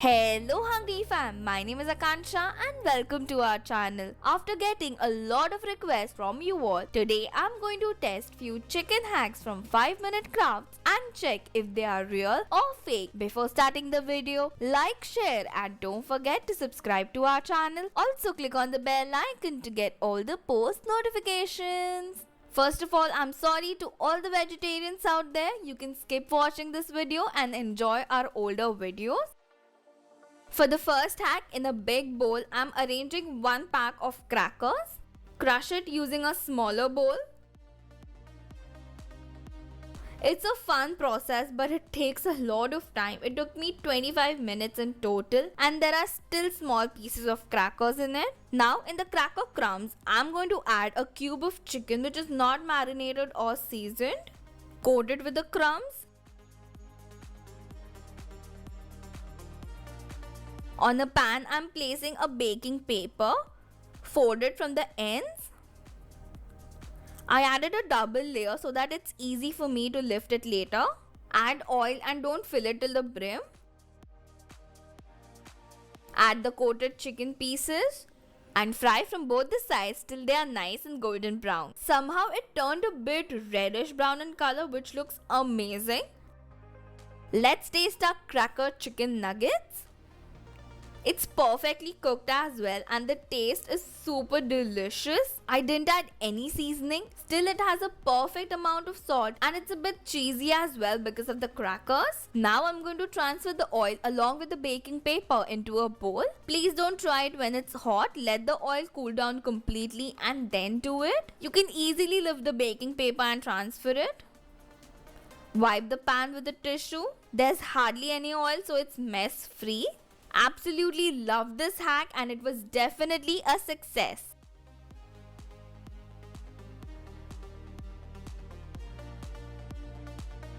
Hello Hungry fam, my name is Akansha and welcome to our channel. After getting a lot of requests from you all, today I'm going to test few chicken hacks from 5-minute crafts and check if they are real or fake. Before starting the video, like, share and don't forget to subscribe to our channel. Also click on the bell icon to get all the post notifications. First of all, I'm sorry to all the vegetarians out there. You can skip watching this video and enjoy our older videos. For the first hack, in a big bowl, I'm arranging 1 pack of crackers. Crush it using a smaller bowl. It's a fun process, but it takes a lot of time. It took me 25 minutes in total and there are still small pieces of crackers in it. Now in the cracker crumbs, I'm going to add a cube of chicken which is not marinated or seasoned. Coat it with the crumbs. On a pan, I'm placing a baking paper, folded from the ends. I added a double layer so that it's easy for me to lift it later. Add oil and don't fill it till the brim. Add the coated chicken pieces and fry from both the sides till they are nice and golden brown. Somehow it turned a bit reddish brown in color, which looks amazing. Let's taste our cracker chicken nuggets. It's perfectly cooked as well and the taste is super delicious. I didn't add any seasoning. Still it has a perfect amount of salt and it's a bit cheesy as well because of the crackers. Now I'm going to transfer the oil along with the baking paper into a bowl. Please don't try it when it's hot. Let the oil cool down completely and then do it. You can easily lift the baking paper and transfer it. Wipe the pan with a tissue. There's hardly any oil so it's mess free. Absolutely loved this hack and it was definitely a success.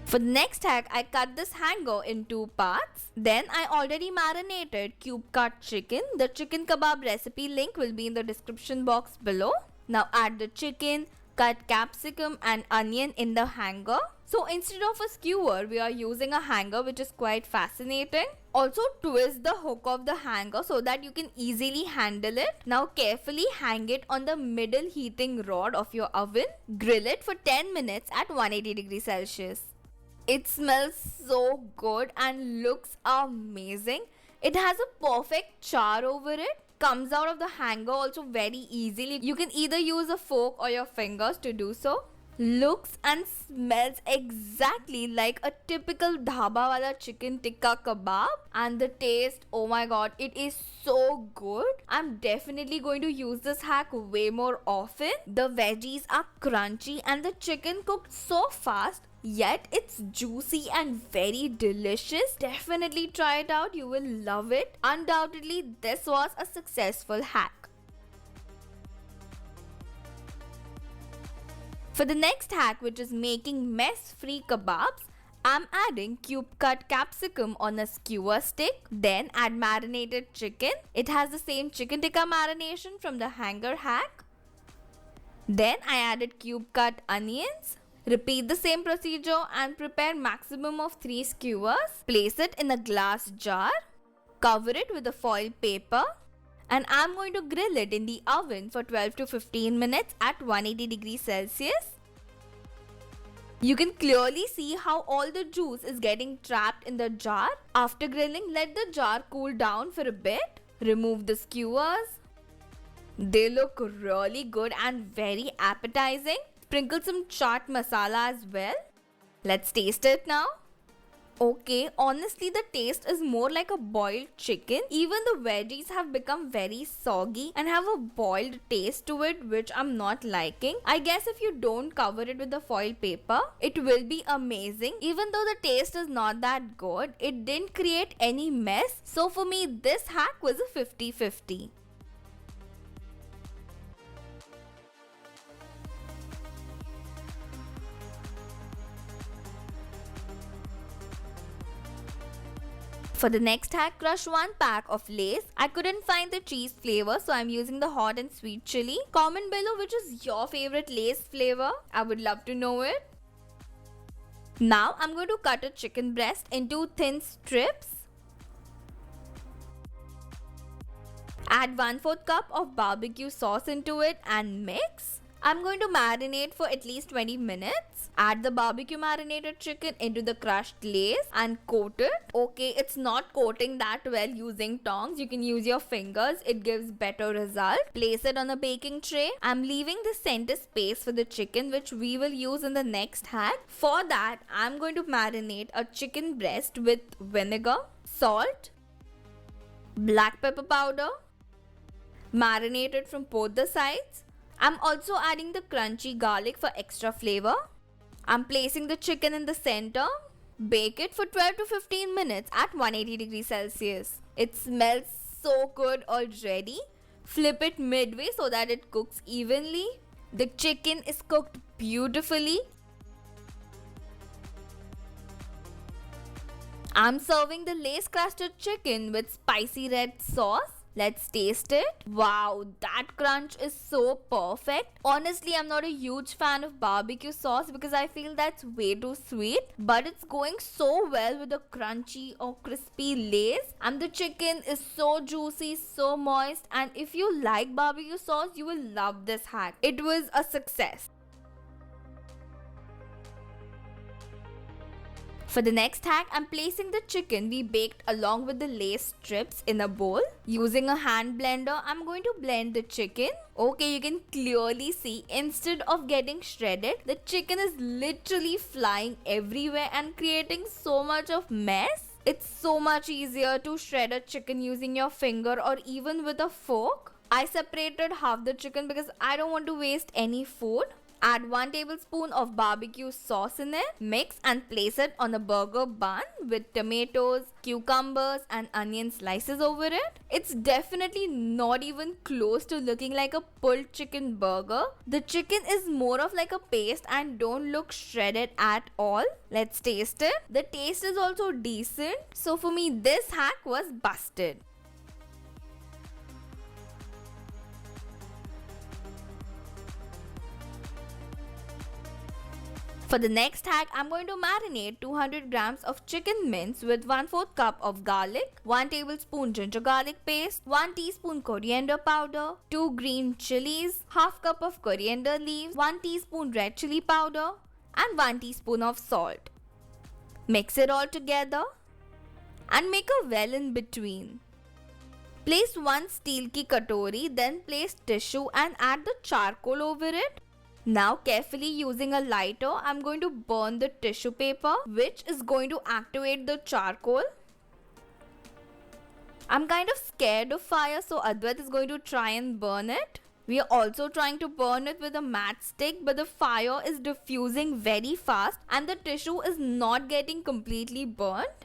For the next hack, I cut this hanger in 2 parts. Then I already marinated cube cut chicken. The chicken kebab recipe link will be in the description box below. Now add the chicken, cut capsicum and onion in the hanger. So instead of a skewer, we are using a hanger which is quite fascinating. Also twist the hook of the hanger so that you can easily handle it. Now carefully hang it on the middle heating rod of your oven. Grill it for 10 minutes at 180 degrees Celsius. It smells so good and looks amazing. It has a perfect char over it. Comes out of the hanger also very easily. You can either use a fork or your fingers to do so. Looks and smells exactly like a typical dhaba wala chicken tikka kebab and the taste, oh my god, it is so good. I'm definitely going to use this hack way more often. The veggies are crunchy and the chicken cooked so fast, yet it's juicy and very delicious. Definitely try it out, you will love it. Undoubtedly, this was a successful hack. For the next hack, which is making mess-free kebabs, I'm adding cube cut capsicum on a skewer stick. Then add marinated chicken. It has the same chicken tikka marination from the hanger hack. Then I added cube cut onions. Repeat the same procedure and prepare maximum of 3 skewers. Place it in a glass jar. Cover it with a foil paper. And I'm going to grill it in the oven for 12 to 15 minutes at 180 degrees Celsius. You can clearly see how all the juice is getting trapped in the jar. After grilling, let the jar cool down for a bit. Remove the skewers. They look really good and very appetizing. Sprinkle some chaat masala as well. Let's taste it now. Okay, honestly the taste is more like a boiled chicken. Even the veggies have become very soggy and have a boiled taste to it, which I'm not liking. I guess if you don't cover it with the foil paper, it will be amazing. Even though the taste is not that good, it didn't create any mess. So for me, this hack was a 50-50. For the next hack, crush 1 pack of Lay's. I couldn't find the cheese flavor, so I'm using the hot and sweet chili. Comment below which is your favorite Lay's flavor. I would love to know it. Now I'm going to cut a chicken breast into thin strips. Add 1/4 cup of barbecue sauce into it and mix. I'm going to marinate for at least 20 minutes. Add the barbecue marinated chicken into the crushed lace and coat it. Okay, it's not coating that well using tongs. You can use your fingers. It gives better result. Place it on a baking tray. I'm leaving the center space for the chicken, which we will use in the next hack. For that, I'm going to marinate a chicken breast with vinegar, salt, black pepper powder. Marinate it from both the sides. I'm also adding the crunchy garlic for extra flavor. I'm placing the chicken in the center. Bake it for 12 to 15 minutes at 180 degrees Celsius. It smells so good already. Flip it midway so that it cooks evenly. The chicken is cooked beautifully. I'm serving the lace crusted chicken with spicy red sauce. Let's taste it. Wow, that crunch is so perfect. Honestly, I'm not a huge fan of barbecue sauce because I feel that's way too sweet. But it's going so well with the crunchy or crispy lace. And the chicken is so juicy, so moist. And if you like barbecue sauce, you will love this hack. It was a success. For the next hack, I'm placing the chicken we baked along with the lace strips in a bowl. Using a hand blender, I'm going to blend the chicken. Okay, you can clearly see instead of getting shredded, the chicken is literally flying everywhere and creating so much of mess. It's so much easier to shred a chicken using your finger or even with a fork. I separated half the chicken because I don't want to waste any food. Add 1 tablespoon of barbecue sauce in it. Mix and place it on a burger bun with tomatoes, cucumbers and onion slices over it. It's definitely not even close to looking like a pulled chicken burger. The chicken is more of like a paste and don't look shredded at all. Let's taste it. The taste is also decent. So for me, this hack was busted. For the next hack, I'm going to marinate 200 grams of chicken mince with 1/4 cup of garlic, 1 tablespoon ginger garlic paste, 1 teaspoon coriander powder, 2 green chilies, half cup of coriander leaves, 1 teaspoon red chili powder and 1 teaspoon of salt. Mix it all together and make a well in between. Place 1 steel ki katori, then place tissue and add the charcoal over it. Now carefully using a lighter, I'm going to burn the tissue paper, which is going to activate the charcoal. I'm kind of scared of fire, so Advait is going to try and burn it. We are also trying to burn it with a matchstick, but the fire is diffusing very fast and the tissue is not getting completely burnt.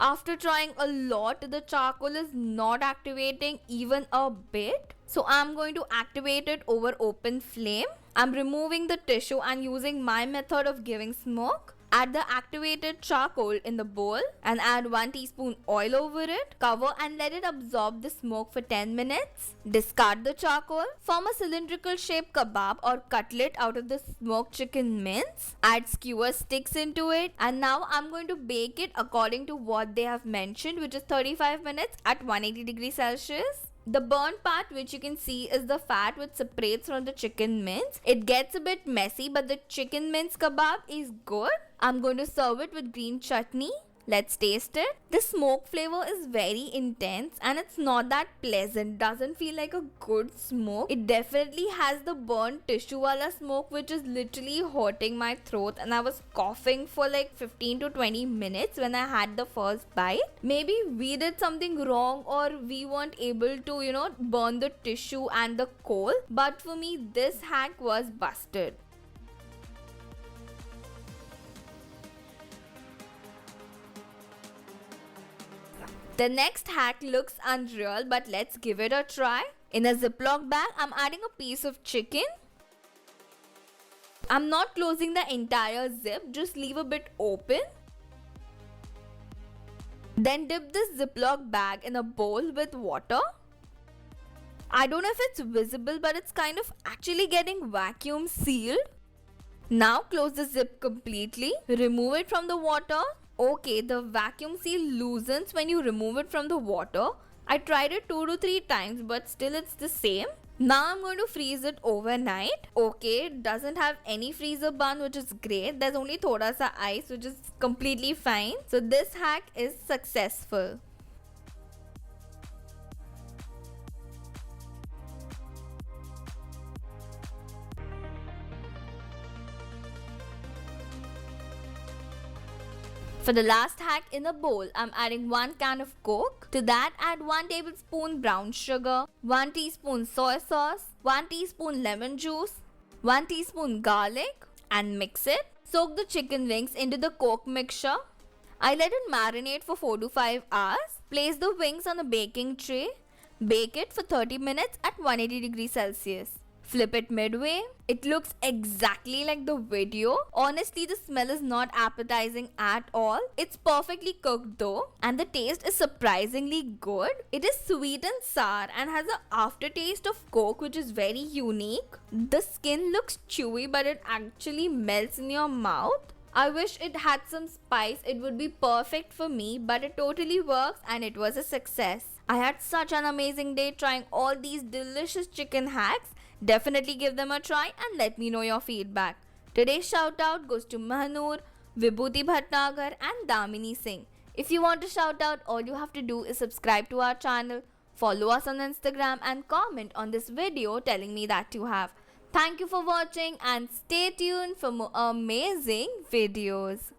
After trying a lot, the charcoal is not activating even a bit. So I'm going to activate it over open flame. I'm removing the tissue and using my method of giving smoke. Add the activated charcoal in the bowl and add 1 teaspoon oil over it. Cover and let it absorb the smoke for 10 minutes. Discard the charcoal. Form a cylindrical shaped kebab or cutlet out of the smoked chicken mince. Add skewer sticks into it. And now I'm going to bake it according to what they have mentioned, which is 35 minutes at 180 degrees Celsius. The burnt part, which you can see, is the fat which separates from the chicken mince. It gets a bit messy, but the chicken mince kebab is good. I'm going to serve it with green chutney. Let's taste it. The smoke flavor is very intense and it's not that pleasant. Doesn't feel like a good smoke. It definitely has the burnt tissue wala smoke, which is literally hurting my throat, and I was coughing for like 15 to 20 minutes when I had the first bite. Maybe we did something wrong or we weren't able to, burn the tissue and the coal. But for me, this hack was busted. The next hack looks unreal, but let's give it a try. In a Ziploc bag, I'm adding a piece of chicken. I'm not closing the entire zip, just leave a bit open. Then dip this Ziploc bag in a bowl with water. I don't know if it's visible, but it's kind of actually getting vacuum sealed. Now close the zip completely. Remove it from the water. Okay, the vacuum seal loosens when you remove it from the water. I tried it 2 to 3 times, but still it's the same. Now I'm going to freeze it overnight. Okay, it doesn't have any freezer bun, which is great. There's only thoda sa ice, which is completely fine. So this hack is successful. For the last hack, in a bowl, I'm adding 1 can of Coke. To that, add 1 tablespoon brown sugar, 1 teaspoon soy sauce, 1 teaspoon lemon juice, 1 teaspoon garlic, and mix it. Soak the chicken wings into the Coke mixture. I let it marinate for 4 to 5 hours. Place the wings on a baking tray. Bake it for 30 minutes at 180 degrees Celsius. Flip it midway. It looks exactly like the video. Honestly, the smell is not appetizing at all. It's perfectly cooked though, and the taste is surprisingly good. It is sweet and sour and has an aftertaste of Coke, which is very unique. The skin looks chewy, but it actually melts in your mouth. I wish it had some spice, it would be perfect for me, but it totally works and it was a success. I had such an amazing day trying all these delicious chicken hacks. Definitely give them a try and let me know your feedback. Today's shout out goes to Mahanur, Vibhuti Bhatnagar and Damini Singh. If you want to shout out, all you have to do is subscribe to our channel, follow us on Instagram and comment on this video telling me that you have. Thank you for watching and stay tuned for more amazing videos.